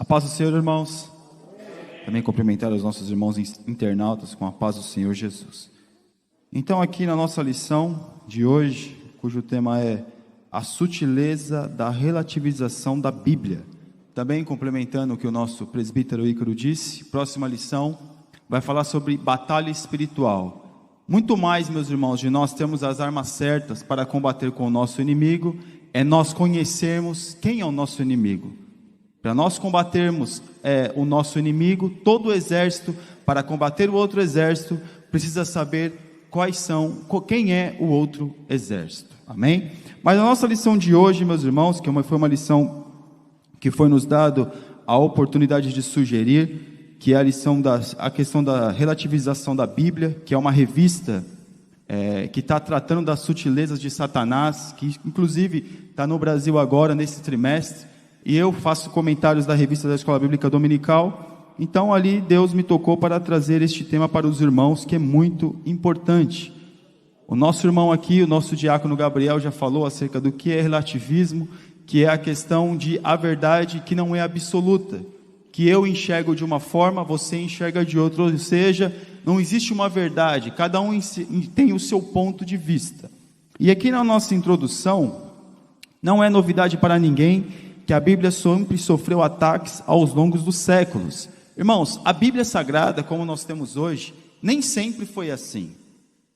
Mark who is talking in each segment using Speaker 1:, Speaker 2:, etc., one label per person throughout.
Speaker 1: A paz do Senhor, irmãos. Também cumprimentar os nossos irmãos internautas com a paz do Senhor Jesus. Então, aqui na nossa lição de hoje, cujo tema é a sutileza da relativização da Bíblia. Também complementando o que o nosso presbítero Ícaro disse, próxima lição vai falar sobre batalha espiritual. Muito mais, meus irmãos, de nós termos as armas certas para combater com o nosso inimigo, é nós conhecermos quem é o nosso inimigo. Para nós combatermos o nosso inimigo, todo o exército, para combater o outro exército, precisa saber quem é o outro exército. Amém? Mas a nossa lição de hoje, meus irmãos, que foi uma lição que foi nos dado a oportunidade de sugerir, que é a questão da relativização da Bíblia, que é uma revista que está tratando das sutilezas de Satanás, que inclusive está no Brasil agora, nesse trimestre, e eu faço comentários da revista da Escola Bíblica Dominical. Então ali Deus me tocou para trazer este tema para os irmãos, que é muito importante. O nosso irmão aqui, o nosso diácono Gabriel, já falou acerca do que é relativismo, que é a questão de a verdade que não é absoluta, que eu enxergo de uma forma, você enxerga de outra, ou seja, não existe uma verdade, cada um tem o seu ponto de vista. E aqui na nossa introdução, não é novidade para ninguém que a Bíblia sempre sofreu ataques aos longos dos séculos. Irmãos, a Bíblia Sagrada, como nós temos hoje, nem sempre foi assim,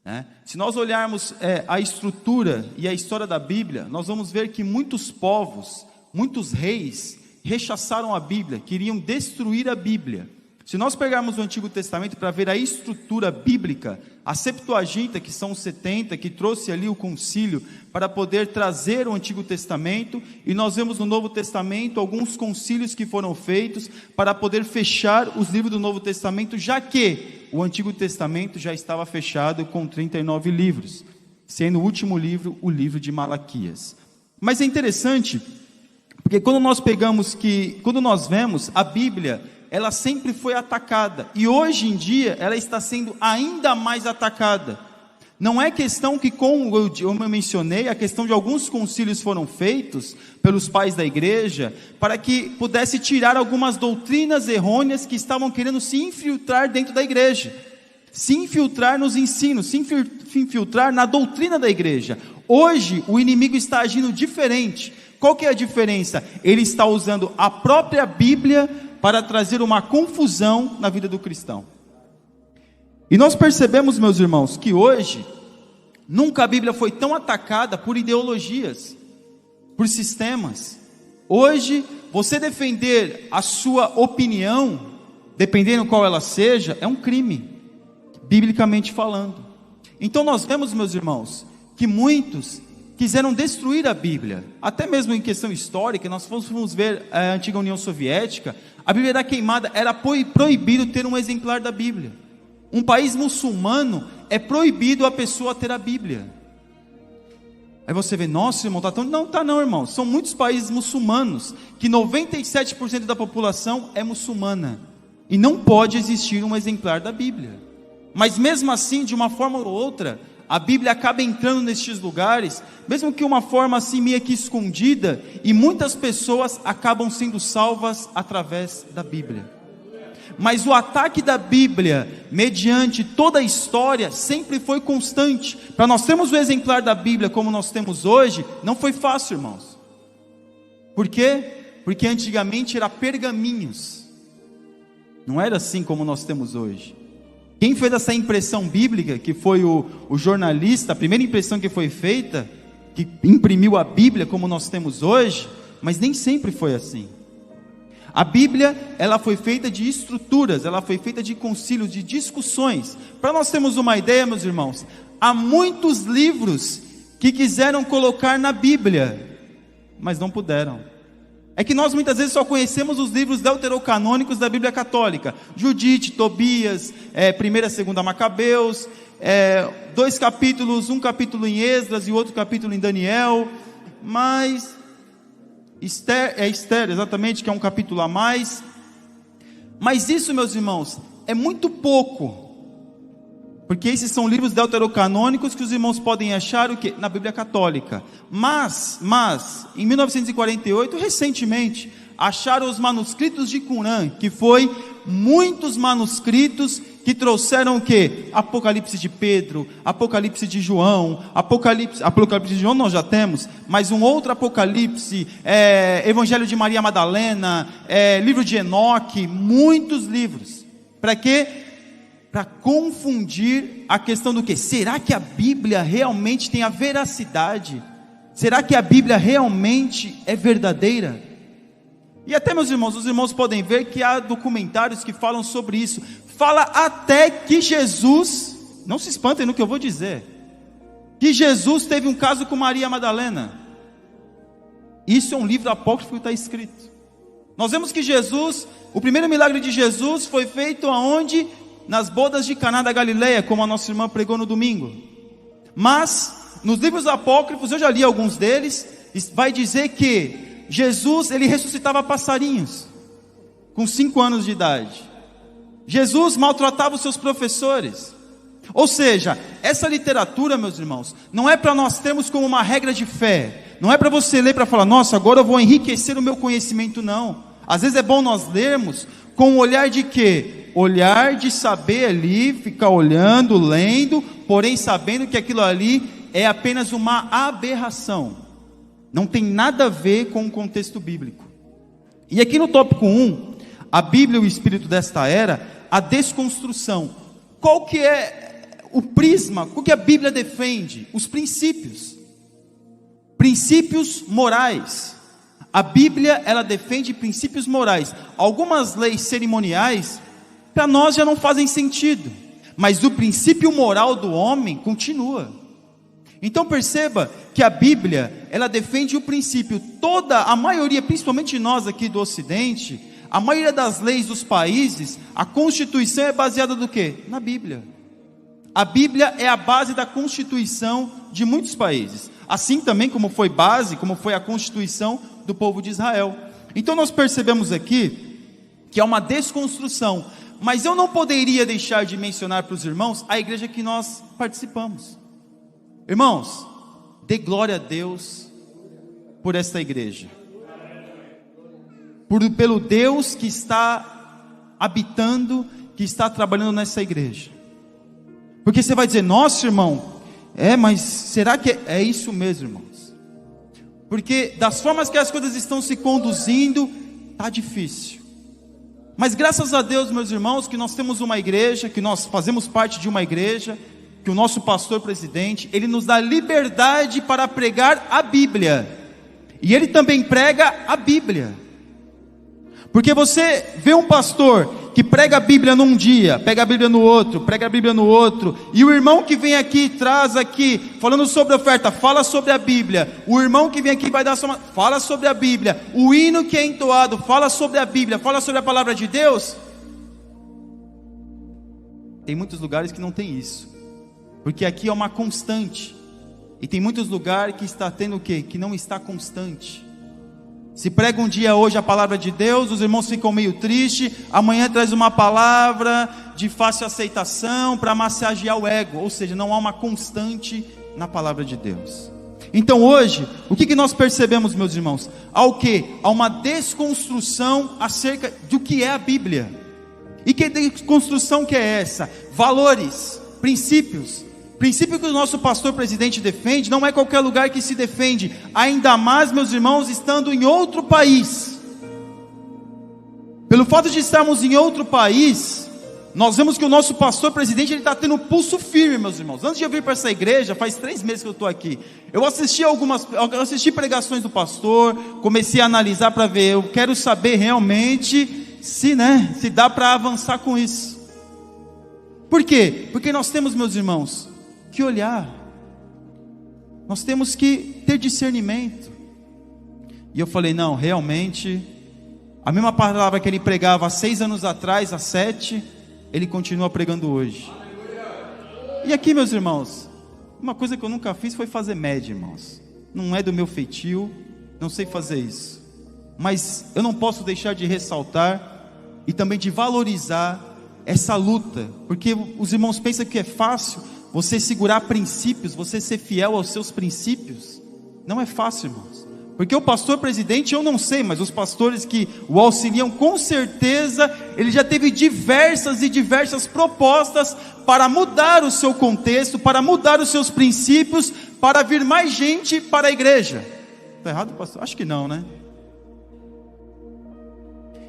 Speaker 1: né? Se nós olharmos a estrutura e a história da Bíblia, nós vamos ver que muitos povos, muitos reis, rechaçaram a Bíblia, queriam destruir a Bíblia. Se nós pegarmos o Antigo Testamento para ver a estrutura bíblica, a Septuaginta, que são os 70, que trouxe ali o concílio para poder trazer o Antigo Testamento, e nós vemos no Novo Testamento alguns concílios que foram feitos para poder fechar os livros do Novo Testamento, já que o Antigo Testamento já estava fechado com 39 livros, sendo o último livro o livro de Malaquias. Mas é interessante, porque quando nós vemos a Bíblia, ela sempre foi atacada, e hoje em dia ela está sendo ainda mais atacada. Não é questão que, como eu mencionei, a questão de alguns concílios foram feitos pelos pais da igreja, para que pudesse tirar algumas doutrinas errôneas que estavam querendo se infiltrar dentro da igreja, se infiltrar nos ensinos, se infiltrar na doutrina da igreja. Hoje o inimigo está agindo diferente. Qual que é a diferença? Ele está usando a própria Bíblia para trazer uma confusão na vida do cristão. E nós percebemos, meus irmãos, que hoje, nunca a Bíblia foi tão atacada por ideologias, por sistemas. Hoje, você defender a sua opinião, dependendo qual ela seja, é um crime, biblicamente falando. Então nós vemos, meus irmãos, que muitos quiseram destruir a Bíblia, até mesmo em questão histórica. Nós fomos ver a antiga União Soviética, a Bíblia era queimada, era proibido ter um exemplar da Bíblia. Um país muçulmano, é proibido a pessoa ter a Bíblia. Aí você vê, nossa, irmão, não, irmão, são muitos países muçulmanos, que 97% da população é muçulmana, e não pode existir um exemplar da Bíblia. Mas mesmo assim, de uma forma ou outra, a Bíblia acaba entrando nestes lugares, mesmo que uma forma assim meio que escondida, e muitas pessoas acabam sendo salvas através da Bíblia. Mas o ataque da Bíblia, mediante toda a história, sempre foi constante. Para nós termos o exemplar da Bíblia como nós temos hoje, não foi fácil, irmãos. Por quê? Porque antigamente era pergaminhos, não era assim como nós temos hoje. Quem fez essa impressão bíblica, que foi o jornalista, a primeira impressão que foi feita, que imprimiu a Bíblia como nós temos hoje, mas nem sempre foi assim. A Bíblia, ela foi feita de estruturas, ela foi feita de concílios, de discussões. Para nós termos uma ideia, meus irmãos, há muitos livros que quiseram colocar na Bíblia, mas não puderam. É que nós muitas vezes só conhecemos os livros deuterocanônicos da Bíblia Católica, Judite, Tobias, 1ª e 2ª Macabeus, 2 capítulos, um capítulo em Esdras e outro capítulo em Daniel, mas Esther, exatamente, que é um capítulo a mais. Mas isso, meus irmãos, é muito pouco, porque esses são livros deuterocanônicos que os irmãos podem achar o quê? Na Bíblia Católica. Mas, em 1948, recentemente, acharam os manuscritos de Qumran, que foi muitos manuscritos que trouxeram o quê? Apocalipse de Pedro, Apocalipse de João, Apocalipse de João nós já temos, mas um outro Apocalipse, Evangelho de Maria Madalena, livro de Enoque, muitos livros. Para quê? Para confundir a questão do quê? Será que a Bíblia realmente tem a veracidade? Será que a Bíblia realmente é verdadeira? E até, meus irmãos, os irmãos podem ver que há documentários que falam sobre isso. Fala até que Jesus, não se espantem no que eu vou dizer, que Jesus teve um caso com Maria Madalena. Isso é um livro apócrifo que está escrito. Nós vemos que Jesus, o primeiro milagre de Jesus foi feito aonde? Nas bodas de Caná da Galileia, como a nossa irmã pregou no domingo. Mas nos livros apócrifos, eu já li alguns deles, vai dizer que Jesus, ele ressuscitava passarinhos com 5 anos de idade. Jesus maltratava os seus professores. Ou seja, essa literatura, meus irmãos, não é para nós termos como uma regra de fé. Não é para você ler para falar, nossa, agora eu vou enriquecer o meu conhecimento, não. Às vezes é bom nós lermos com um olhar de quê? Olhar de saber ali, ficar olhando, lendo, porém sabendo que aquilo ali é apenas uma aberração. Não tem nada a ver com o contexto bíblico. E aqui no tópico 1, a Bíblia e o Espírito desta era, a desconstrução. Qual que é o prisma? O que a Bíblia defende? Os princípios. Princípios morais. A Bíblia, ela defende princípios morais. Algumas leis cerimoniais, para nós já não fazem sentido. Mas o princípio moral do homem continua. Então perceba que a Bíblia, ela defende o princípio. Toda a maioria, principalmente nós aqui do Ocidente, a maioria das leis dos países, a Constituição é baseada no quê? Na Bíblia. A Bíblia é a base da Constituição de muitos países. Assim também como foi base, como foi a Constituição do povo de Israel. Então nós percebemos aqui que é uma desconstrução. Mas eu não poderia deixar de mencionar para os irmãos a igreja que nós participamos. Irmãos, dê glória a Deus por esta igreja. Pelo Deus que está habitando, que está trabalhando nessa igreja. Porque você vai dizer, nossa irmão, mas será que é isso mesmo, irmãos? Porque das formas que as coisas estão se conduzindo, está difícil. Mas graças a Deus, meus irmãos, que nós temos uma igreja, que nós fazemos parte de uma igreja, que o nosso pastor presidente, ele nos dá liberdade para pregar a Bíblia. E ele também prega a Bíblia. Porque você vê um pastor que prega a Bíblia num dia, pega a Bíblia no outro, prega a Bíblia no outro, e o irmão que vem aqui, traz aqui, falando sobre a oferta, fala sobre a Bíblia, o irmão que vem aqui vai dar sua, fala sobre a Bíblia, o hino que é entoado, fala sobre a Bíblia, fala sobre a palavra de Deus. Tem muitos lugares que não tem isso, porque aqui é uma constante, e tem muitos lugares que está tendo o quê? Que não está constante. Se prega um dia hoje a palavra de Deus, os irmãos ficam meio tristes, amanhã traz uma palavra de fácil aceitação para massagear o ego, ou seja, não há uma constante na palavra de Deus. Então hoje, o que nós percebemos, meus irmãos? Há o quê? Há uma desconstrução acerca do que é a Bíblia. E que desconstrução que é essa? Valores, princípios. Princípio que o nosso pastor presidente defende, não é qualquer lugar que se defende, ainda mais, meus irmãos, estando em outro país. Pelo fato de estarmos em outro país, nós vemos que o nosso pastor presidente, ele está tendo um pulso firme, meus irmãos. Antes de eu vir para essa igreja, faz 3 meses que eu estou aqui, eu assisti pregações do pastor, comecei a analisar para ver, eu quero saber realmente se dá para avançar com isso. Por quê? Porque nós temos, meus irmãos, que olhar, nós temos que ter discernimento. E eu falei, não, realmente, a mesma palavra que ele pregava há 6 anos atrás, há 7, ele continua pregando hoje. E aqui, meus irmãos, uma coisa que eu nunca fiz foi fazer média, irmãos. Não é do meu feitio, não sei fazer isso. Mas eu não posso deixar de ressaltar e também de valorizar essa luta, porque os irmãos pensam que é fácil você segurar princípios, você ser fiel aos seus princípios. Não é fácil, irmãos, Porque o pastor presidente eu não sei, mas os pastores que o auxiliam, com certeza, ele já teve diversas propostas para mudar o seu contexto, para mudar os seus princípios, para vir mais gente para a igreja. Está errado, pastor? Acho que não, né?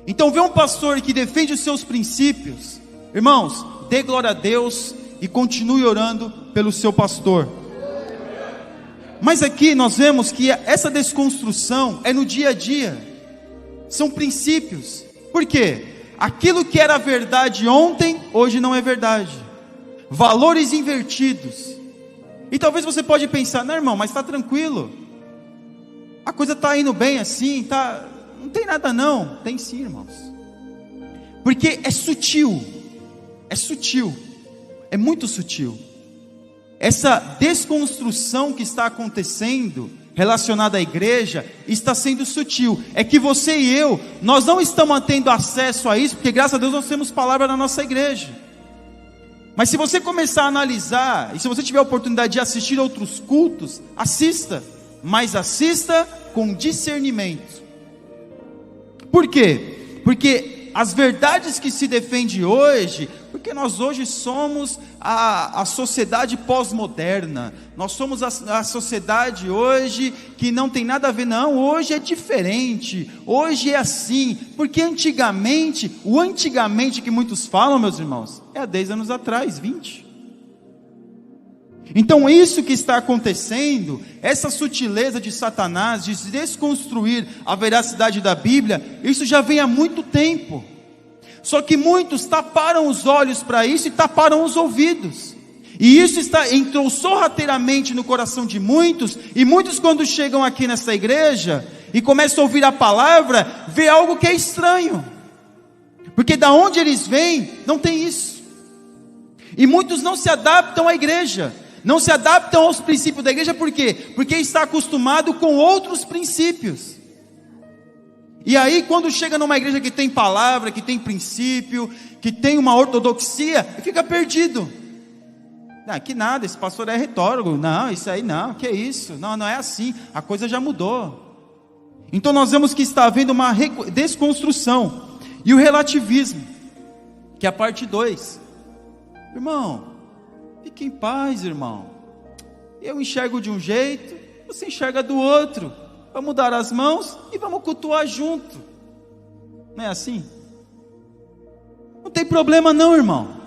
Speaker 1: Então vê um pastor que defende os seus princípios, irmãos, dê glória a Deus e continue orando pelo seu pastor. Mas aqui nós vemos que essa desconstrução é no dia a dia, são princípios. Por quê? Aquilo que era verdade ontem, hoje não é verdade. Valores invertidos. E talvez você pode pensar, não, irmão, mas está tranquilo, a coisa está indo bem assim, não tem nada não. Tem sim, irmãos, porque é sutil, é muito sutil. Essa desconstrução que está acontecendo relacionada à igreja está sendo sutil. É que você e eu, nós não estamos tendo acesso a isso, porque graças a Deus nós temos palavra na nossa igreja. Mas se você começar a analisar, e se você tiver a oportunidade de assistir outros cultos, assista, mas assista com discernimento. Por quê? Porque as verdades que se defende hoje, porque nós hoje somos a sociedade pós-moderna, nós somos a sociedade hoje que não tem nada a ver, não, hoje é diferente, hoje é assim, porque antigamente, o antigamente que muitos falam, meus irmãos, é há 10 anos atrás, 20. Então isso que está acontecendo, essa sutileza de Satanás, de desconstruir a veracidade da Bíblia, isso já vem há muito tempo. Só que muitos taparam os olhos para isso e taparam os ouvidos. E isso entrou sorrateiramente no coração de muitos, e muitos quando chegam aqui nessa igreja e começam a ouvir a palavra, vê algo que é estranho. Porque da onde eles vêm, não tem isso. E muitos não se adaptam à igreja, não se adaptam aos princípios da igreja, por quê? Porque está acostumado com outros princípios. E aí quando chega numa igreja que tem palavra, que tem princípio, que tem uma ortodoxia, fica perdido. Não, que nada, esse pastor é retórico, não, isso aí não, que é isso, não é assim, a coisa já mudou. Então nós vemos que está havendo uma desconstrução, e o relativismo, que é a parte 2, irmão, fique em paz, irmão, eu enxergo de um jeito, você enxerga do outro, vamos dar as mãos e vamos cultuar junto, não é assim? Não tem problema não, irmão.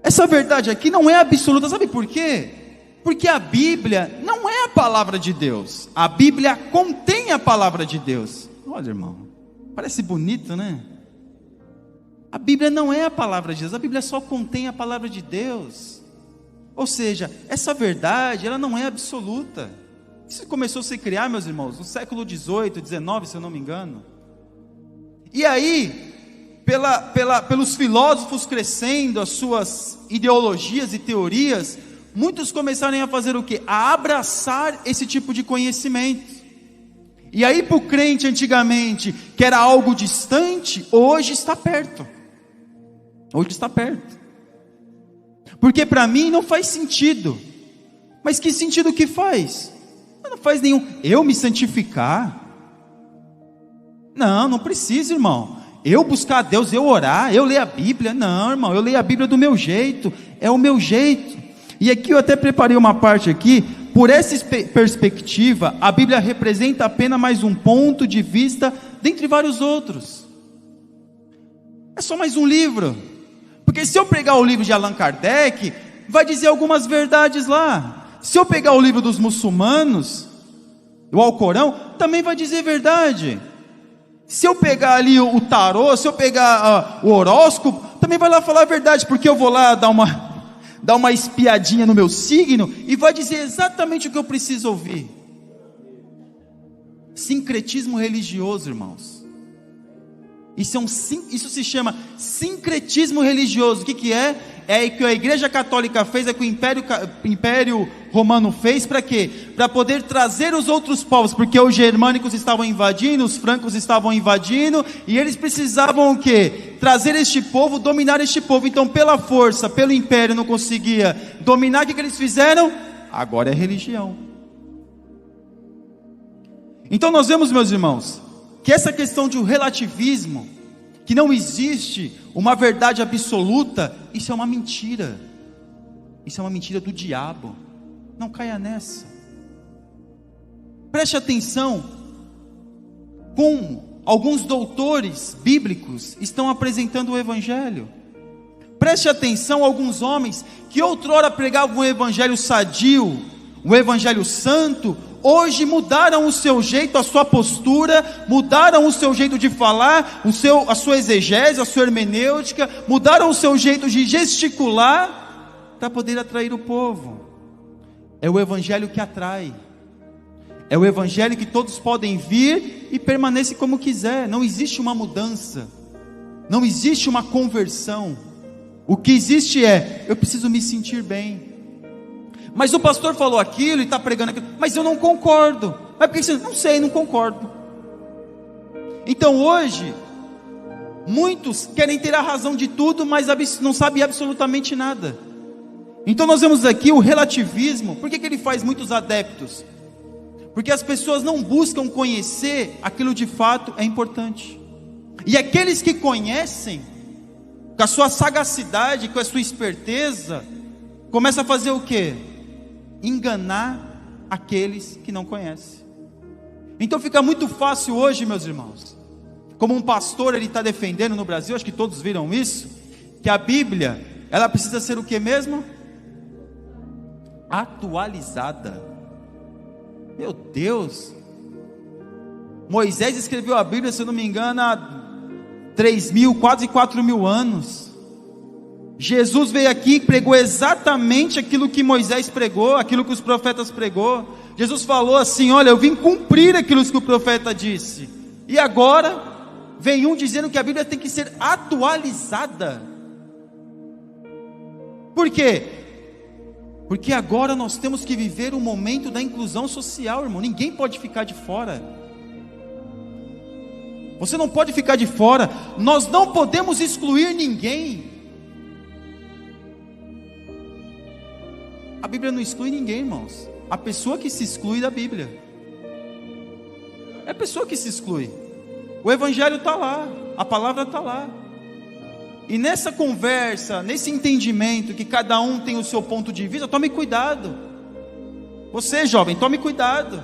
Speaker 1: Essa verdade aqui não é absoluta, sabe por quê? Porque a Bíblia não é a palavra de Deus, a Bíblia contém a palavra de Deus. Olha, irmão, parece bonito, né? A Bíblia não é a palavra de Deus, a Bíblia só contém a palavra de Deus. Ou seja, essa verdade, ela não é absoluta. Isso começou a se criar, meus irmãos, no século 18, 19, se eu não me engano. E aí, pelos filósofos crescendo, as suas ideologias e teorias, muitos começaram a fazer o quê? A abraçar esse tipo de conhecimento. E aí para o crente antigamente, que era algo distante, hoje está perto. Hoje está perto. Porque para mim não faz sentido. Mas que sentido que faz? Não faz nenhum. Eu me santificar? Não precisa, irmão. Eu buscar a Deus, eu orar, eu ler a Bíblia? Não, irmão, eu leio a Bíblia do meu jeito, é o meu jeito. E aqui eu até preparei uma parte aqui, por essa perspectiva, a Bíblia representa apenas mais um ponto de vista, dentre vários outros. É só mais um livro, porque se eu pegar o livro de Allan Kardec, vai dizer algumas verdades lá. Se eu pegar o livro dos muçulmanos, o Alcorão, também vai dizer verdade. Se eu pegar ali o tarô, se eu pegar o horóscopo, também vai lá falar a verdade, porque eu vou lá dar uma espiadinha no meu signo, e vai dizer exatamente o que eu preciso ouvir. Sincretismo religioso, irmãos. Isso se chama sincretismo religioso. O que é? É o que a Igreja Católica fez, é o que o Império Romano fez, para quê? Para poder trazer os outros povos, porque os germânicos estavam invadindo, os francos estavam invadindo, e eles precisavam o quê? Trazer este povo, dominar este povo. Então pela força, pelo império não conseguia dominar, o que eles fizeram? Agora é religião. Então nós vemos, meus irmãos, que essa questão de um relativismo, que não existe uma verdade absoluta, isso é uma mentira. Isso é uma mentira do diabo. Não caia nessa. Preste atenção como alguns doutores bíblicos estão apresentando o Evangelho. Preste atenção a alguns homens que outrora pregavam um Evangelho sadio, um Evangelho santo, hoje mudaram o seu jeito, a sua postura, mudaram o seu jeito de falar, a sua exegese, a sua hermenêutica, mudaram o seu jeito de gesticular, para poder atrair o povo. É o Evangelho que atrai. É o Evangelho que todos podem vir e permanecer como quiser. Não existe uma mudança, não existe uma conversão. O que existe é, eu preciso me sentir bem. Mas o pastor falou aquilo e está pregando aquilo, mas eu não concordo. Mas por que você não sei, não concordo. Então hoje, muitos querem ter a razão de tudo, mas não sabem absolutamente nada. Então nós vemos aqui o relativismo. Por que ele faz muitos adeptos? Porque as pessoas não buscam conhecer aquilo de fato é importante. E aqueles que conhecem, com a sua sagacidade, com a sua esperteza, começa a fazer o quê? Enganar aqueles que não conhecem. Então fica muito fácil hoje, meus irmãos, como um pastor ele está defendendo no Brasil, acho que todos viram isso, que a Bíblia, ela precisa ser o que mesmo? Atualizada. Meu Deus, Moisés escreveu a Bíblia, se eu não me engano, há 3.000, quase 4.000 anos. Jesus veio aqui e pregou exatamente aquilo que Moisés pregou, aquilo que os profetas pregou. Jesus falou assim: olha, eu vim cumprir aquilo que o profeta disse. E agora vem um dizendo que a Bíblia tem que ser atualizada. Por quê? Porque agora nós temos que viver o momento da inclusão social, irmão. Ninguém pode ficar de fora. Você não pode ficar de fora. Nós não podemos excluir ninguém. A Bíblia não exclui ninguém, irmãos. A pessoa que se exclui da Bíblia é a pessoa que se exclui. O Evangelho está lá, a palavra está lá. E nessa conversa, nesse entendimento que cada um tem o seu ponto de vista, tome cuidado. Você, jovem, tome cuidado.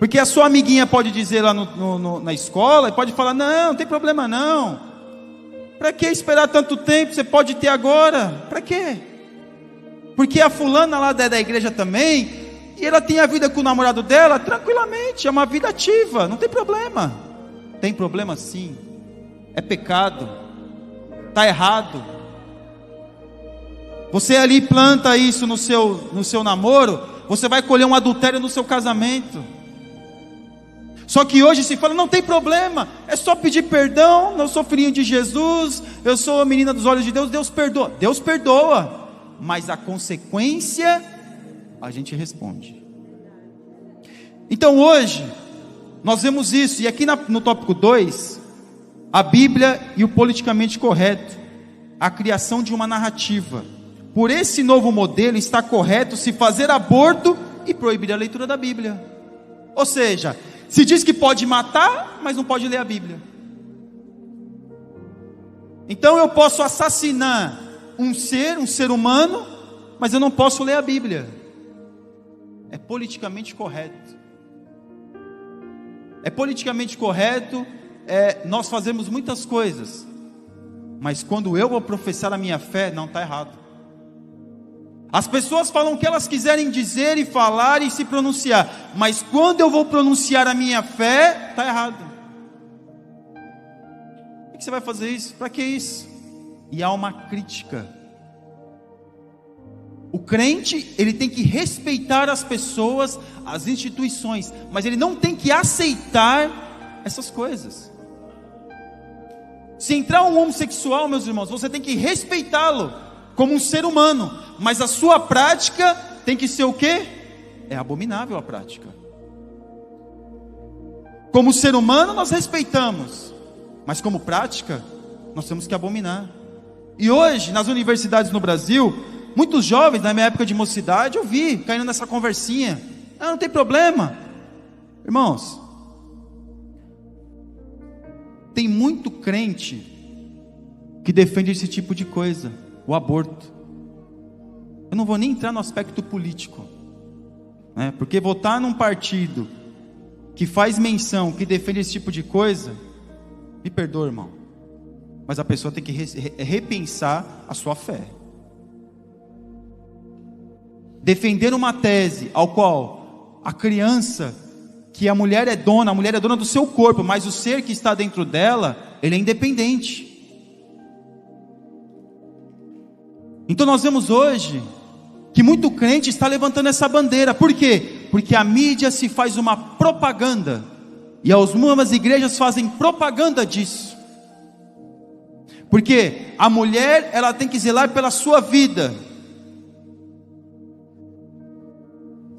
Speaker 1: Porque a sua amiguinha pode dizer lá na escola, e pode falar: não tem problema não. Para que esperar tanto tempo? Você pode ter agora. Para quê? Porque a fulana lá da igreja também, e ela tem a vida com o namorado dela tranquilamente, é uma vida ativa, não tem problema. Tem problema sim, é pecado, está errado. Você ali planta isso no seu namoro, você vai colher um adultério no seu casamento. Só que hoje se fala: não tem problema, é só pedir perdão, eu sou filhinho de Jesus, eu sou a menina dos olhos de Deus, Deus perdoa. Deus perdoa, mas a consequência a gente responde. Então hoje nós vemos isso, e aqui no tópico 2, a Bíblia e o politicamente correto, a criação de uma narrativa. Por esse novo modelo está correto se fazer aborto e proibir a leitura da Bíblia. Ou seja, se diz que pode matar, mas não pode ler a Bíblia. Então eu posso assassinar um ser humano, mas eu não posso ler a Bíblia. É politicamente correto. É politicamente correto, nós fazemos muitas coisas, mas quando eu vou professar a minha fé, não, está errado. As pessoas falam o que elas quiserem dizer e falar e se pronunciar, mas quando eu vou pronunciar a minha fé, está errado. Por que você vai fazer isso? Para que isso? E há uma crítica. O crente, ele tem que respeitar as pessoas, as instituições, mas ele não tem que aceitar essas coisas. Se entrar um homossexual, meus irmãos, você tem que respeitá-lo como um ser humano, mas a sua prática tem que ser o quê? É abominável a prática. Como ser humano nós respeitamos, mas como prática nós temos que abominar. E hoje nas universidades no Brasil, muitos jovens, na minha época de mocidade, eu vi caindo nessa conversinha: não tem problema, Irmãos, tem muito crente que defende esse tipo de coisa, o aborto. Eu não vou nem entrar no aspecto político, né? Porque votar num partido que faz menção, que defende esse tipo de coisa, me perdoa, irmão, mas a pessoa tem que repensar a sua fé. Defender uma tese ao qual a criança, que a mulher é dona do seu corpo, mas o ser que está dentro dela, ele é independente. Então nós vemos hoje que muito crente está levantando essa bandeira. Por quê? Porque a mídia se faz uma propaganda, e algumas igrejas fazem propaganda disso. Porque a mulher, ela tem que zelar pela sua vida,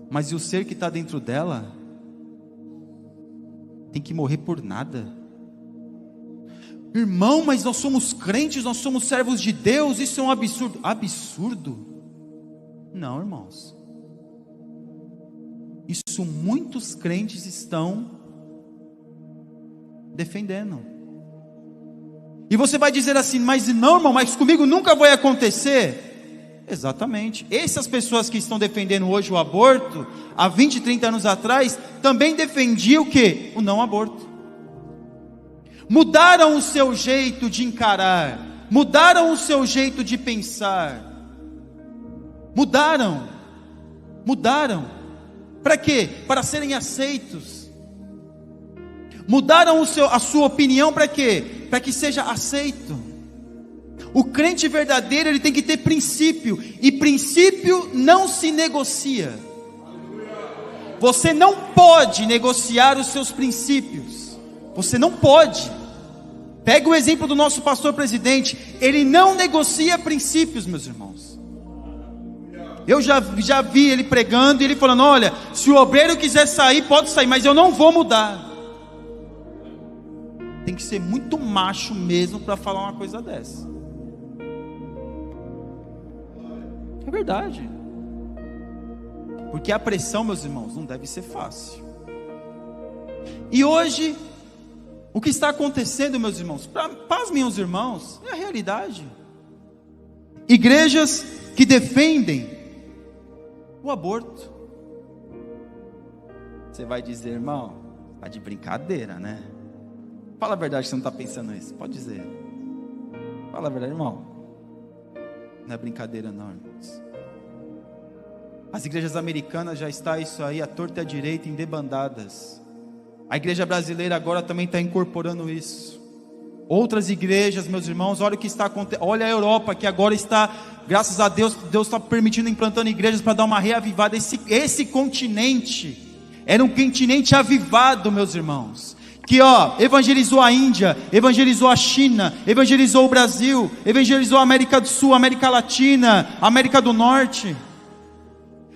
Speaker 1: mas e o ser que está dentro dela tem que morrer por nada? Irmão, mas nós somos crentes, nós somos servos de Deus, isso é um absurdo. Absurdo? Não, irmãos. Isso muitos crentes estão defendendo. E você vai dizer assim, mas não, irmão, mas comigo nunca vai acontecer. Exatamente. Essas pessoas que estão defendendo hoje o aborto, há 20, 30 anos atrás, também defendiam o quê? O não aborto. Mudaram o seu jeito de encarar, mudaram o seu jeito de pensar, mudaram. Para quê? Para serem aceitos. Mudaram a sua opinião para quê? Para que seja aceito. O crente verdadeiro, ele tem que ter princípio, e princípio não se negocia. Você não pode negociar os seus princípios. Você não pode. Pega o exemplo do nosso pastor presidente, ele não negocia princípios, meus irmãos. Eu já vi ele pregando, e ele falando, olha, se o obreiro quiser sair, pode sair, mas eu não vou mudar. Tem que ser muito macho mesmo para falar uma coisa dessa. É verdade. Porque a pressão, meus irmãos, não deve ser fácil. E hoje, o que está acontecendo, meus irmãos, pasmem os irmãos, é a realidade. Igrejas que defendem o aborto. Você vai dizer, irmão, está de brincadeira, né? Fala a verdade, você não está pensando isso, pode dizer. Fala a verdade, irmão. Não é brincadeira não, irmãos. As igrejas americanas já está isso aí, à torta e à direita, em debandadas. A igreja brasileira agora também está incorporando isso. Outras igrejas, meus irmãos, olha o que está acontecendo. Olha a Europa, que agora está, graças a Deus, Deus está permitindo, implantando igrejas para dar uma reavivada. Esse continente era um continente avivado, meus irmãos, que evangelizou a Índia, evangelizou a China, evangelizou o Brasil, evangelizou a América do Sul, América Latina, América do Norte.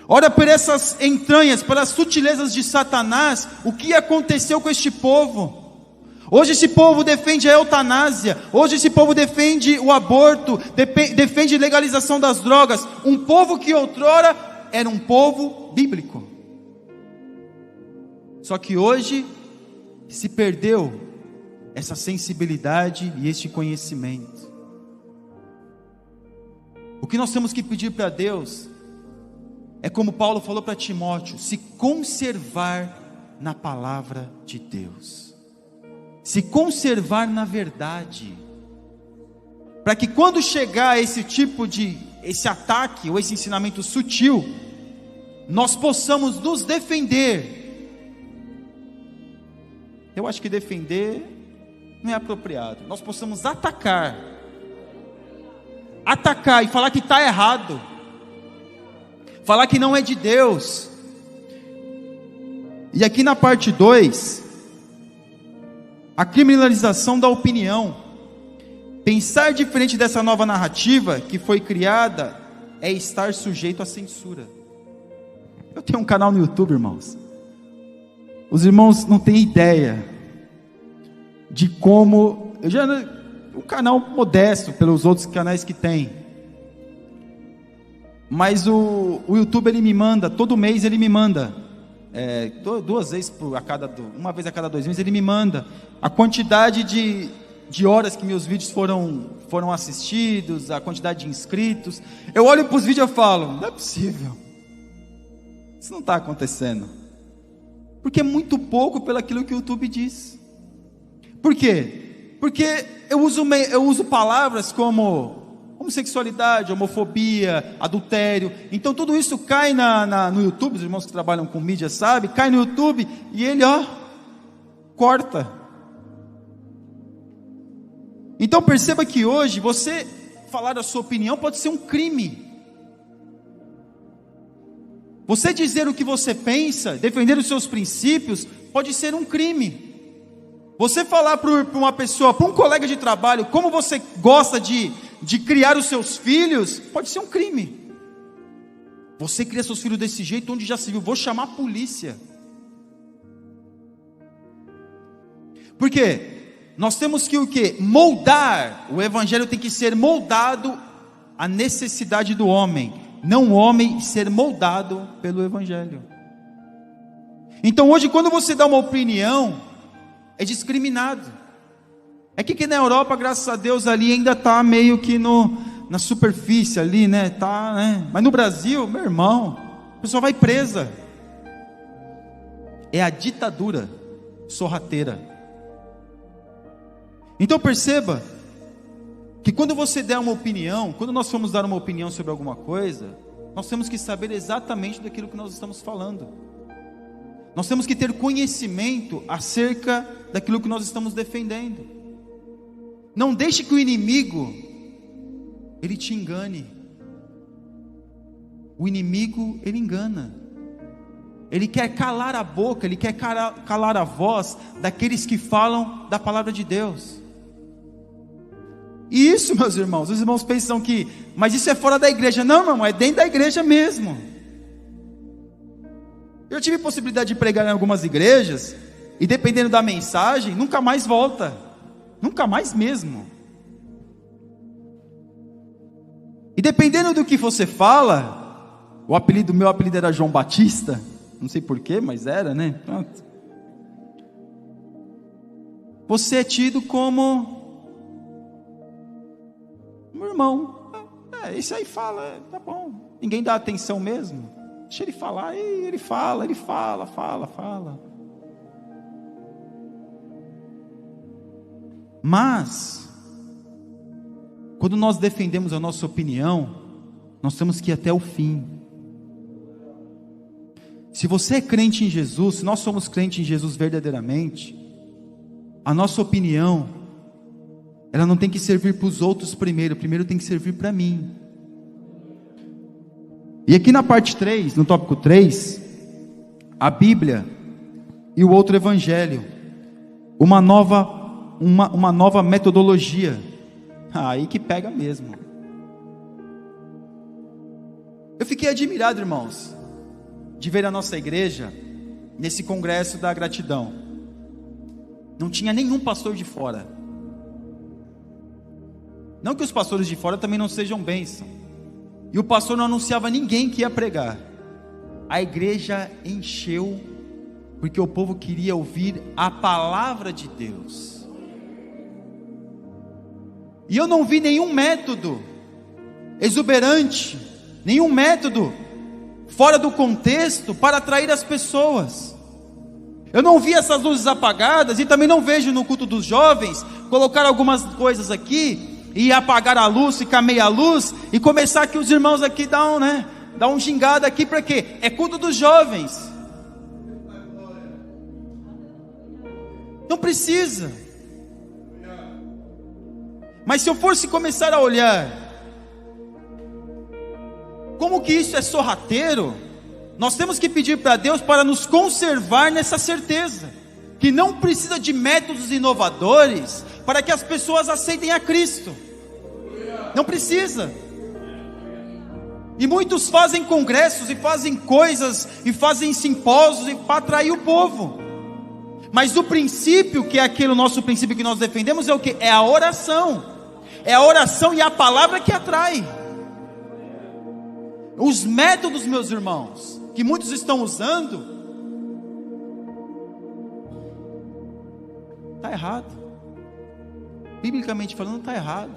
Speaker 1: Olha por essas entranhas, pelas sutilezas de Satanás, o que aconteceu com este povo. Hoje esse povo defende a eutanásia, hoje esse povo defende o aborto, defende a legalização das drogas. Um povo que outrora era um povo bíblico. Só que hoje se perdeu essa sensibilidade e este conhecimento. O que nós temos que pedir para Deus é como Paulo falou para Timóteo, se conservar na palavra de Deus, se conservar na verdade, para que quando chegar esse ataque, ou esse ensinamento sutil, nós possamos nos defender. Eu acho que defender não é apropriado, nós possamos atacar e falar que está errado, falar que não é de Deus. E aqui na parte 2, a criminalização da opinião. Pensar diferente dessa nova narrativa que foi criada é estar sujeito à censura. Eu tenho um canal no YouTube, irmãos. Os irmãos não têm ideia de como... um canal modesto pelos outros canais que tem. Mas o YouTube, ele me manda, todo mês ele me manda duas vezes uma vez a cada 2 meses, ele me manda a quantidade de horas que meus vídeos foram assistidos, a quantidade de inscritos. Eu olho para os vídeos e eu falo, não é possível, isso não está acontecendo, porque é muito pouco pelo aquilo que o YouTube diz. Por quê? Porque eu uso palavras como homossexualidade, homofobia, adultério. Então tudo isso cai no YouTube. Os irmãos que trabalham com mídia sabem, cai no YouTube e ele corta. Então perceba que hoje você falar a sua opinião pode ser um crime. Você dizer o que você pensa, defender os seus princípios, pode ser um crime. Você falar para uma pessoa, para um colega de trabalho, como você gosta de criar os seus filhos, pode ser um crime. Você cria seus filhos desse jeito, onde já se viu, vou chamar a polícia. Por quê? Nós temos que o quê? Moldar. O evangelho tem que ser moldado à necessidade do homem, não o homem ser moldado pelo evangelho. Então hoje, quando você dá uma opinião, é discriminado. É que aqui na Europa, graças a Deus, ali ainda está meio que na superfície ali, né? Mas no Brasil, meu irmão, a pessoa vai presa. É a ditadura sorrateira. Então perceba que quando você der uma opinião, quando nós formos dar uma opinião sobre alguma coisa, nós temos que saber exatamente daquilo que nós estamos falando. Nós temos que ter conhecimento acerca daquilo que nós estamos defendendo. Não deixe que o inimigo ele te engane. O inimigo, ele engana. Ele quer calar a boca, ele quer calar a voz daqueles que falam da palavra de Deus. E isso, meus irmãos, os irmãos pensam que, mas isso é fora da igreja. Não, é dentro da igreja mesmo. Eu tive possibilidade de pregar em algumas igrejas, e dependendo da mensagem, nunca mais volta. Nunca mais mesmo. E dependendo do que você fala, meu apelido era João Batista, não sei porquê, mas era, né? Pronto. Você é tido como meu irmão. Esse aí fala, tá bom. Ninguém dá atenção mesmo. Deixa ele falar, e ele fala. Mas, quando nós defendemos a nossa opinião, nós temos que ir até o fim. Se você é crente em Jesus, se nós somos crentes em Jesus verdadeiramente, a nossa opinião, ela não tem que servir para os outros primeiro tem que servir para mim. E aqui na parte 3, no tópico 3, a Bíblia e o outro evangelho, uma nova metodologia. Aí que pega mesmo. Eu fiquei admirado, irmãos, de ver a nossa igreja nesse congresso da gratidão. Não tinha nenhum pastor de fora. Não que os pastores de fora também não sejam bênção. E o pastor não anunciava ninguém que ia pregar. A igreja encheu, porque o povo queria ouvir a palavra de Deus. E eu não vi nenhum método exuberante, nenhum método fora do contexto para atrair as pessoas. Eu não vi essas luzes apagadas, e também não vejo no culto dos jovens colocar algumas coisas aqui e apagar a luz, ficar meia luz, e começar aqui os irmãos aqui dar um gingado aqui, para quê? É culto dos jovens. Não precisa. Mas se eu fosse começar a olhar como que isso é sorrateiro, nós temos que pedir para Deus para nos conservar nessa certeza, que não precisa de métodos inovadores para que as pessoas aceitem a Cristo. Não precisa. E muitos fazem congressos, e fazem coisas, e fazem simpósios para atrair o povo. Mas o princípio, que é aquele nosso princípio que nós defendemos, é o que? É a oração. É a oração e a palavra que atrai. Os métodos, meus irmãos, que muitos estão usando, está errado. Biblicamente falando, está errado.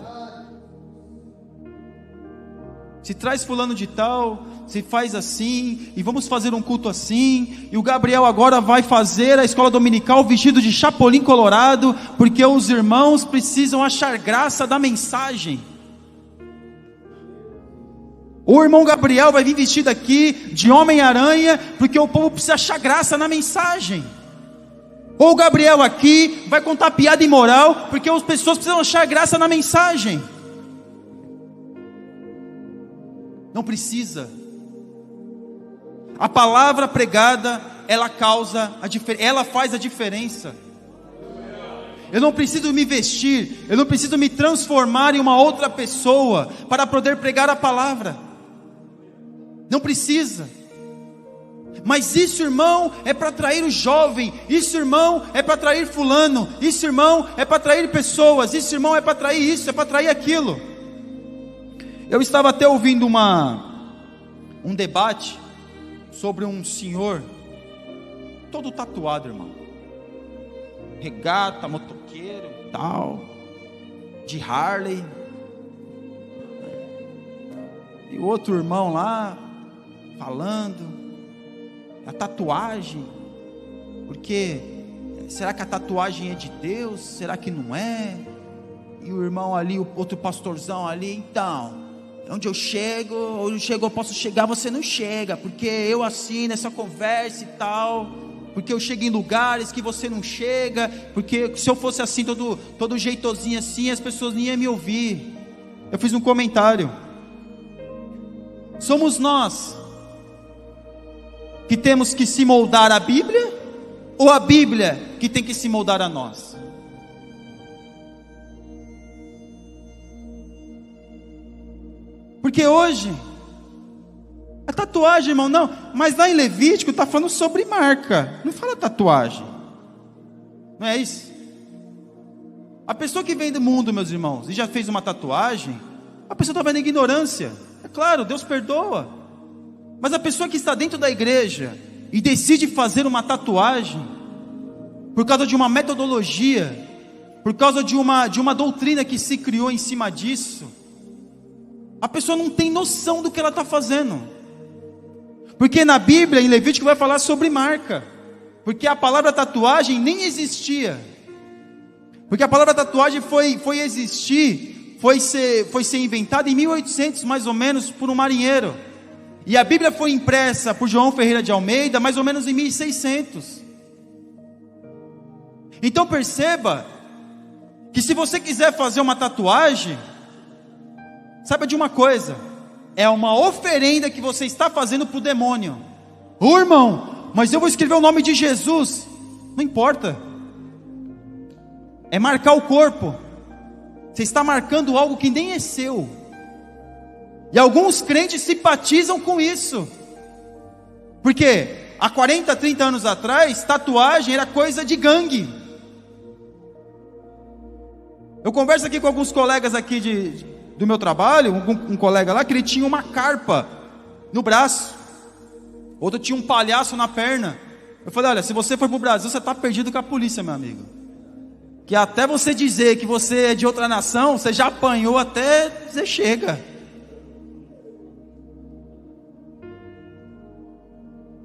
Speaker 1: Se traz fulano de tal, se faz assim, e vamos fazer um culto assim, e o Gabriel agora vai fazer a escola dominical vestido de chapolim colorado, porque os irmãos precisam achar graça da mensagem. O irmão Gabriel vai vir vestido aqui de Homem-Aranha, porque o povo precisa achar graça na mensagem. Ou o Gabriel aqui vai contar piada imoral, porque as pessoas precisam achar graça na mensagem. Não precisa. A palavra pregada, ela causa a diferença, ela faz a diferença. Eu não preciso me vestir, eu não preciso me transformar em uma outra pessoa para poder pregar a palavra. Não precisa. Mas isso, irmão, é para atrair o jovem. Isso, irmão, é para atrair fulano. Isso, irmão, é para atrair pessoas. Isso, irmão, é para atrair isso, é para atrair aquilo. Eu estava até ouvindo um debate sobre um senhor todo tatuado, irmão. Regata, motoqueiro, tal, de Harley. E o outro irmão lá falando a tatuagem, porque será que a tatuagem é de Deus? Será que não é? E o irmão ali, o outro pastorzão ali, então, onde eu chego, eu posso chegar, você não chega, porque eu assim, nessa conversa e tal, porque eu chego em lugares que você não chega, porque se eu fosse assim, todo jeitosinho assim, as pessoas nem iam me ouvir. Eu fiz um comentário. Somos nós que temos que se moldar à Bíblia, ou a Bíblia que tem que se moldar a nós? Porque hoje, a tatuagem, irmão, não, mas lá em Levítico está falando sobre marca, não fala tatuagem, não é isso? A pessoa que vem do mundo, meus irmãos, e já fez uma tatuagem, a pessoa está vendo ignorância, é claro, Deus perdoa. Mas a pessoa que está dentro da igreja e decide fazer uma tatuagem, por causa de uma metodologia, por causa de uma doutrina que se criou em cima disso, a pessoa não tem noção do que ela está fazendo. Porque na Bíblia, em Levítico, vai falar sobre marca, porque a palavra tatuagem nem existia, porque a palavra tatuagem foi ser inventada em 1800 mais ou menos por um marinheiro. E a Bíblia foi impressa por João Ferreira de Almeida mais ou menos em 1600. Então perceba que se você quiser fazer uma tatuagem, saiba de uma coisa, é uma oferenda que você está fazendo para o demônio. Ô irmão, mas eu vou escrever o nome de Jesus. Não importa, é marcar o corpo. Você está marcando algo que nem é seu. E alguns crentes simpatizam com isso, porque há 40, 30 anos atrás, tatuagem era coisa de gangue. Eu converso aqui com alguns colegas aqui do meu trabalho, um colega lá que ele tinha uma carpa no braço, outro tinha um palhaço na perna. Eu falei, olha, se você for para o Brasil, você está perdido com a polícia, meu amigo, que até você dizer que você é de outra nação, você já apanhou até você chega.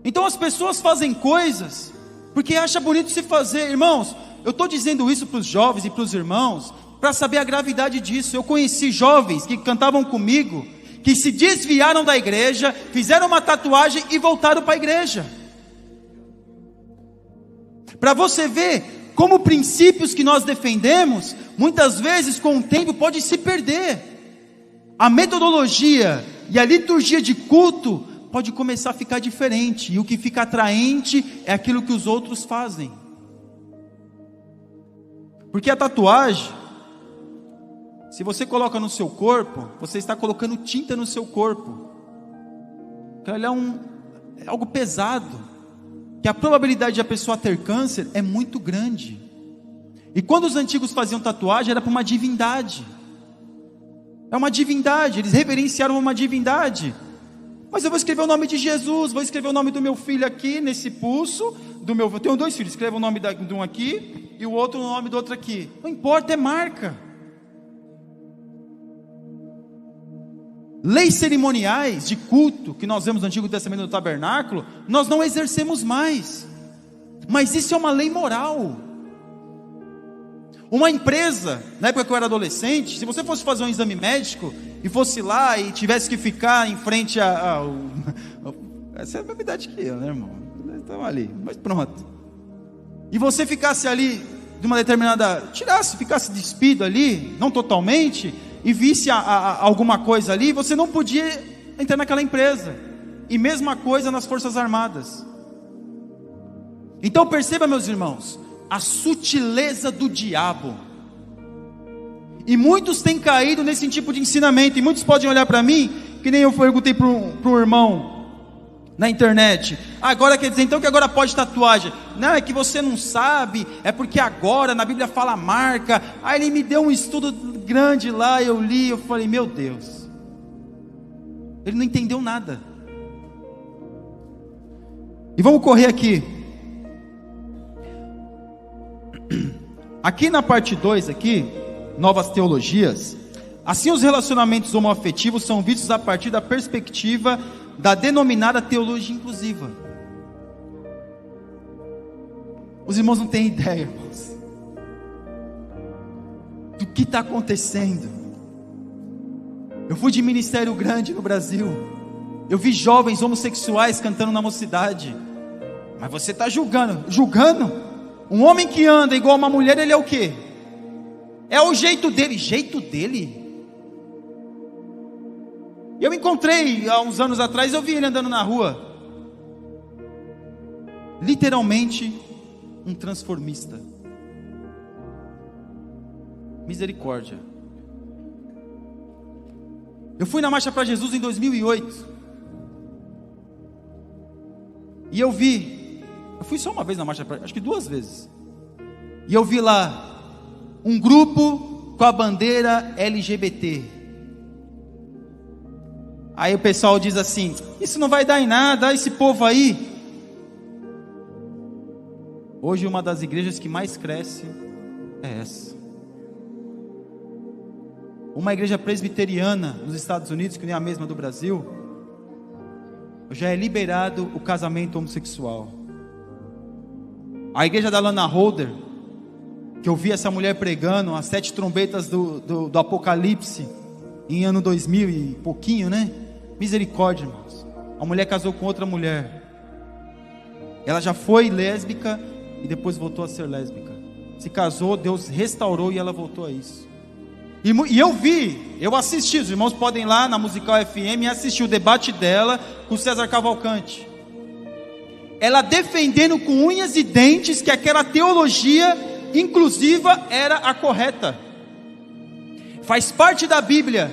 Speaker 1: Então as pessoas fazem coisas porque acham bonito se fazer. Irmãos, eu estou dizendo isso para os jovens e para os irmãos para saber a gravidade disso. Eu conheci jovens que cantavam comigo, que se desviaram da igreja, fizeram uma tatuagem e voltaram para a igreja. Para você ver como princípios que nós defendemos, muitas vezes com o tempo pode se perder. A metodologia e a liturgia de culto pode começar a ficar diferente, e o que fica atraente é aquilo que os outros fazem. Porque a tatuagem, se você coloca no seu corpo, você está colocando tinta no seu corpo. Ela é algo pesado, que a probabilidade de a pessoa ter câncer é muito grande. E quando os antigos faziam tatuagem, era para uma divindade. É uma divindade, eles reverenciaram uma divindade. Mas eu vou escrever o nome de Jesus, vou escrever o nome do meu filho aqui, nesse pulso, eu tenho 2 filhos, escrevo o nome de um aqui, e o outro o nome do outro aqui. Não importa, é marca. Leis cerimoniais de culto, que nós vemos no Antigo Testamento do tabernáculo, nós não exercemos mais. Mas isso é uma lei moral. Uma empresa, na época que eu era adolescente, se você fosse fazer um exame médico, e fosse lá e tivesse que ficar em frente essa é a mesma idade que eu, né, irmão? Estava ali, mas pronto. E você ficasse ali, de uma determinada, ficasse despido ali, não totalmente, e visse alguma coisa ali, você não podia entrar naquela empresa. E mesma coisa nas Forças Armadas. Então perceba, meus irmãos, a sutileza do diabo. E muitos têm caído nesse tipo de ensinamento. E muitos podem olhar para mim, que nem eu perguntei para um irmão na internet: agora quer dizer então que agora pode tatuagem? Não, é que você não sabe, é porque agora na Bíblia fala marca. Aí ele me deu um estudo grande lá, eu li, eu falei: meu Deus, ele não entendeu nada. E vamos correr aqui. Aqui na parte 2 aqui, novas teologias. Assim, os relacionamentos homoafetivos são vistos a partir da perspectiva da denominada teologia inclusiva. Os irmãos não têm ideia, irmãos, do que está acontecendo. Eu fui de ministério grande no Brasil, eu vi jovens homossexuais cantando na mocidade. Mas você está julgando? Um homem que anda igual uma mulher, ele é o quê? É o jeito dele. Jeito dele? Eu encontrei há uns anos atrás, eu vi ele andando na rua. Literalmente um transformista. Misericórdia. Eu fui na Marcha para Jesus em 2008. E eu fui só uma vez na Marcha, acho que 2 vezes. E eu vi lá um grupo com a bandeira LGBT. Aí o pessoal diz assim: isso não vai dar em nada, esse povo aí. Hoje uma das igrejas que mais cresce é essa. Uma igreja presbiteriana nos Estados Unidos, que nem a mesma do Brasil, já é liberado o casamento homossexual. A igreja da Lana Holder, que eu vi essa mulher pregando as 7 trombetas do Apocalipse em ano 2000 e pouquinho, né? Misericórdia, irmãos. A mulher casou com outra mulher. Ela já foi lésbica e depois voltou a ser lésbica. Se casou, Deus restaurou e ela voltou a isso. E eu assisti, os irmãos podem ir lá na Musical FM e assistir o debate dela com César Cavalcante. Ela defendendo com unhas e dentes que aquela teologia inclusiva era a correta. Faz parte da Bíblia,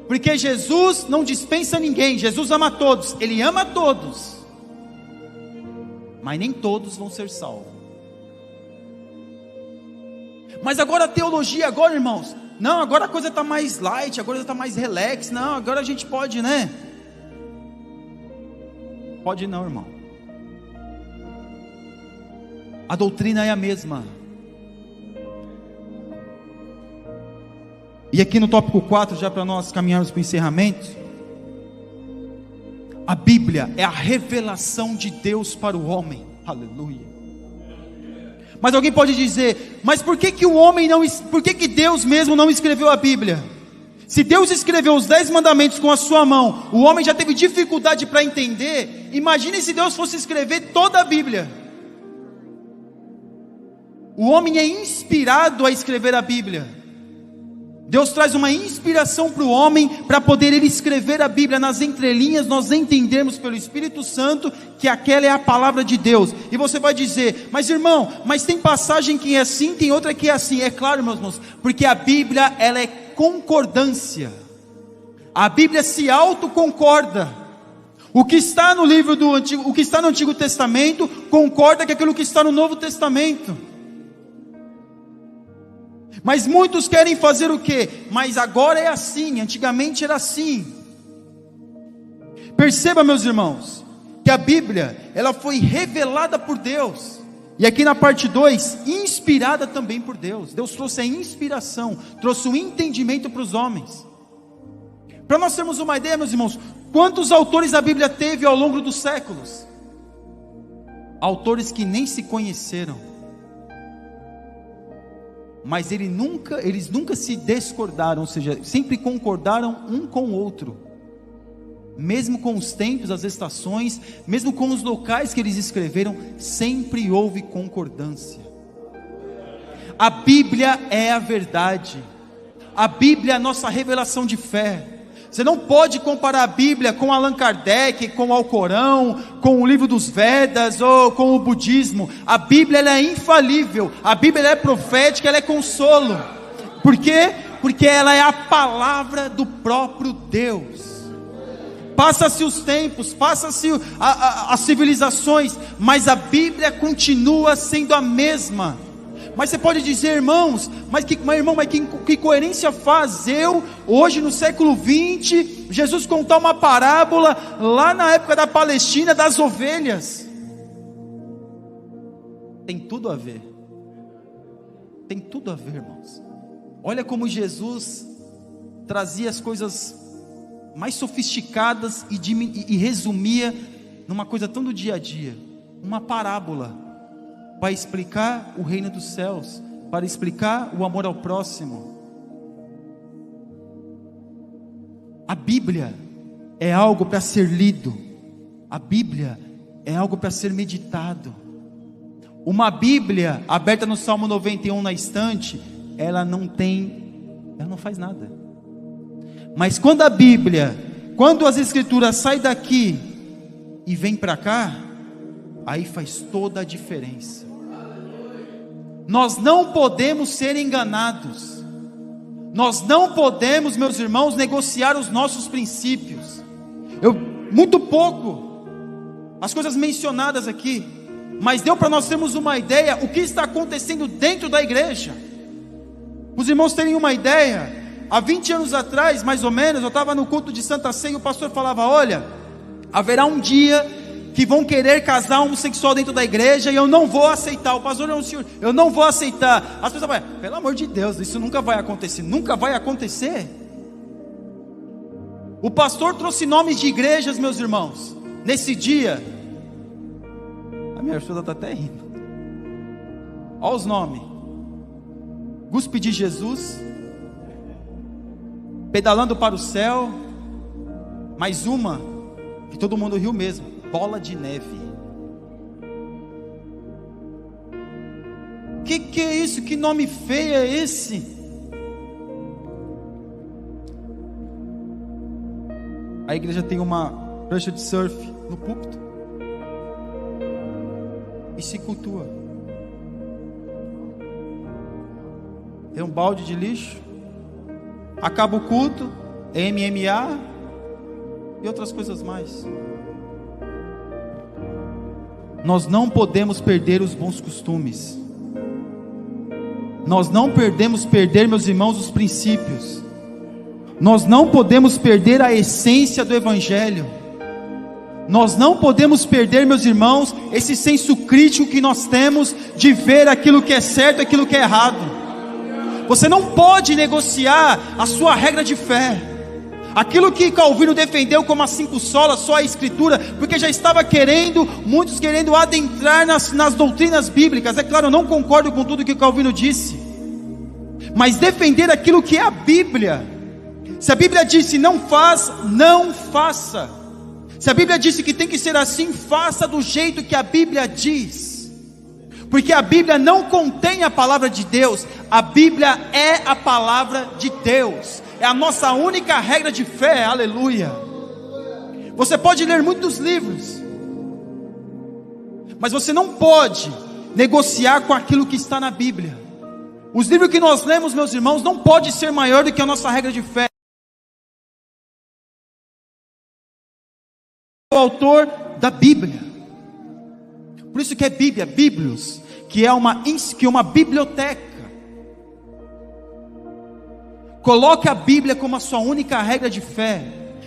Speaker 1: porque Jesus não dispensa ninguém. Jesus ama todos, Ele ama todos, mas nem todos vão ser salvos. Mas agora a teologia, irmãos, não, agora a coisa está mais light, agora está mais relax. Não, agora a gente pode, né? Pode não, irmão. A doutrina é a mesma. E aqui no tópico 4, já para nós caminharmos para o encerramento, a Bíblia é a revelação de Deus para o homem. Aleluia. Mas alguém pode dizer: mas por que que Deus mesmo não escreveu a Bíblia? Se Deus escreveu os 10 mandamentos com a sua mão, o homem já teve dificuldade para entender. Imagine se Deus fosse escrever toda a Bíblia. O homem é inspirado a escrever a Bíblia. Deus traz uma inspiração para o homem, para poder ele escrever a Bíblia. Nas entrelinhas nós entendemos pelo Espírito Santo que aquela é a palavra de Deus. E você vai dizer: mas irmão, mas tem passagem que é assim, tem outra que é assim. É claro, meus irmãos, porque a Bíblia ela é concordância. A Bíblia se autoconcorda. O que está no livro do Antigo, o que está no Antigo Testamento concorda com aquilo que está no Novo Testamento. Mas muitos querem fazer o quê? Mas agora é assim, antigamente era assim. Perceba, meus irmãos, que a Bíblia, ela foi revelada por Deus. E aqui na parte 2, inspirada também por Deus. Deus trouxe a inspiração, trouxe o entendimento para os homens. Para nós termos uma ideia, meus irmãos, quantos autores a Bíblia teve ao longo dos séculos? Autores que nem se conheceram, mas eles nunca se discordaram, ou seja, sempre concordaram um com o outro. Mesmo com os tempos, as estações, mesmo com os locais que eles escreveram, sempre houve concordância. A Bíblia é a verdade. A Bíblia é a nossa revelação de fé. Você não pode comparar a Bíblia com Allan Kardec, com o Alcorão, com o livro dos Vedas ou com o budismo. A Bíblia ela é infalível. A Bíblia ela é profética, ela é consolo. Por quê? Porque ela é a palavra do próprio Deus. Passa-se os tempos, passa-se as civilizações, mas a Bíblia continua sendo a mesma. Mas você pode dizer, irmãos, mas que coerência faz eu, hoje no século 20, Jesus contar uma parábola, lá na época da Palestina, das ovelhas? Tem tudo a ver. Tem tudo a ver, irmãos. Olha como Jesus trazia as coisas mais sofisticadas e resumia numa coisa tão do dia a dia, uma parábola, para explicar o reino dos céus, para explicar o amor ao próximo. A Bíblia é algo para ser lido, a Bíblia é algo para ser meditado. Uma Bíblia aberta no Salmo 91 na estante, ela não faz nada. Mas quando a Bíblia, quando as Escrituras saem daqui e vêm para cá, aí faz toda a diferença. Nós não podemos ser enganados. Nós não podemos, meus irmãos, negociar os nossos princípios. Muito pouco as coisas mencionadas aqui, mas deu para nós termos uma ideia o que está acontecendo dentro da igreja. Os irmãos terem uma ideia. Há 20 anos atrás, mais ou menos, eu estava no culto de Santa Ceia e o pastor falava: olha, haverá um dia que vão querer casar homossexual dentro da igreja e eu não vou aceitar. O pastor é um senhor, eu não vou aceitar. As pessoas falam: pelo amor de Deus, isso nunca vai acontecer. Nunca vai acontecer. O pastor trouxe nomes de igrejas, meus irmãos, nesse dia. A minha esposa está até rindo. Olha os nomes: Guspe de Jesus, Pedalando para o Céu, mais uma que todo mundo riu mesmo: Bola de Neve. Que é isso? Que nome feio é esse? A igreja tem uma prancha de surf no púlpito e se cultua. Tem um balde de lixo. Acaba o culto, MMA e outras coisas mais. Nós não podemos perder os bons costumes. Nós não podemos perder, meus irmãos, os princípios. Nós não podemos perder a essência do Evangelho. Nós não podemos perder, meus irmãos, esse senso crítico que nós temos de ver aquilo que é certo e aquilo que é errado. Você não pode negociar a sua regra de fé. Aquilo que Calvino defendeu como as 5 solas, só a Escritura, porque já estava muitos querendo adentrar nas doutrinas bíblicas. É claro, eu não concordo com tudo que Calvino disse, mas defender aquilo que é a Bíblia. Se a Bíblia disse não faz, não faça. Se a Bíblia disse que tem que ser assim, faça do jeito que a Bíblia diz. Porque a Bíblia não contém a palavra de Deus, a Bíblia é a palavra de Deus, é a nossa única regra de fé, aleluia. Você pode ler muitos livros, mas você não pode negociar com aquilo que está na Bíblia. Os livros que nós lemos, meus irmãos, não pode ser maior do que a nossa regra de fé. O autor da Bíblia, por isso que é Bíblia, Bíblios, que é uma biblioteca. Coloque a Bíblia como a sua única regra de fé.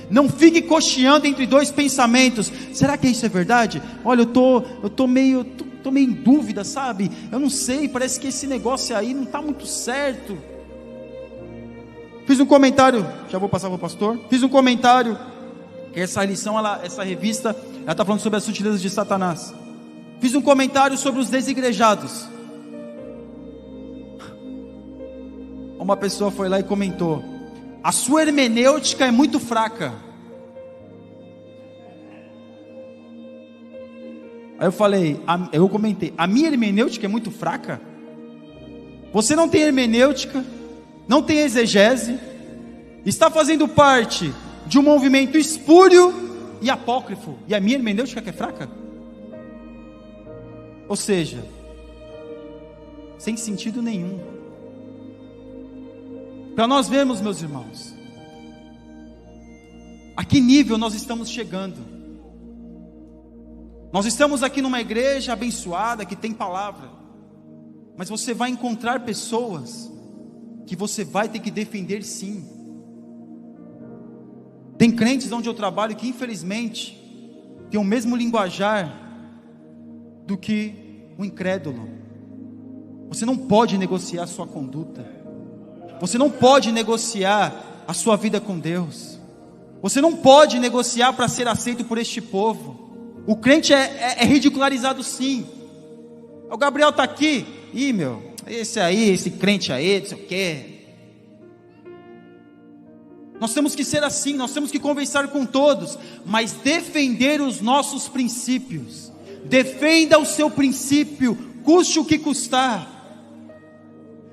Speaker 1: Não fique cocheando entre dois pensamentos. Será que isso é verdade? Olha, eu tô meio em dúvida, sabe? Eu não sei, parece que esse negócio aí não está muito certo. Fiz um comentário, já vou passar para o pastor. Fiz um comentário, que essa lição, essa revista, ela está falando sobre as sutilezas de Satanás. Fiz um comentário sobre os desigrejados. Uma pessoa foi lá e comentou: a sua hermenêutica é muito fraca. Aí eu comentei: a minha hermenêutica é muito fraca? Você não tem hermenêutica, não tem exegese, está fazendo parte de um movimento espúrio e apócrifo, e a minha hermenêutica que é fraca? Ou seja, sem sentido nenhum. Para nós vermos, meus irmãos, a que nível nós estamos chegando. Nós estamos aqui numa igreja abençoada, que tem palavra, mas você vai encontrar pessoas que você vai ter que defender, sim. Tem crentes onde eu trabalho que infelizmente tem o mesmo linguajar do que o incrédulo. Você não pode negociar a sua conduta, você não pode negociar a sua vida com Deus, você não pode negociar para ser aceito por este povo. O crente é ridicularizado, sim. O Gabriel está aqui, esse crente aí, não sei o quê. Nós temos que ser assim, nós temos que conversar com todos, mas defender os nossos princípios. Defenda o seu princípio, custe o que custar.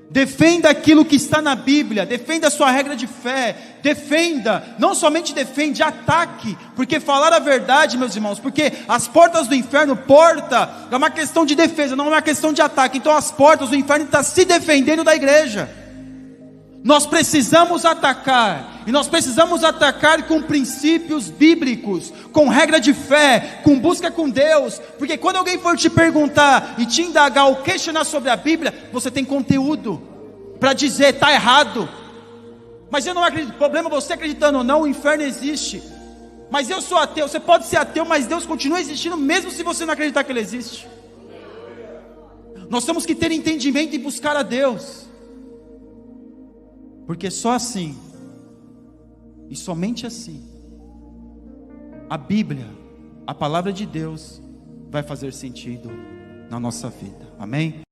Speaker 1: Defenda aquilo que está na Bíblia, defenda a sua regra de fé, defenda, não somente defende, ataque, porque falar a verdade, meus irmãos, porque as portas do inferno, porta, é uma questão de defesa, não é uma questão de ataque. Então as portas do inferno estão se defendendo da igreja. Nós precisamos atacar, e nós precisamos atacar com princípios bíblicos, com regra de fé, com busca com Deus, porque quando alguém for te perguntar e te indagar ou questionar sobre a Bíblia, você tem conteúdo para dizer: está errado, mas eu não acredito. Problema você acreditando ou não, o inferno existe, mas eu sou ateu. Você pode ser ateu, mas Deus continua existindo, mesmo se você não acreditar que Ele existe. Nós temos que ter entendimento e buscar a Deus, porque só assim, e somente assim, a Bíblia, a palavra de Deus, vai fazer sentido na nossa vida. Amém?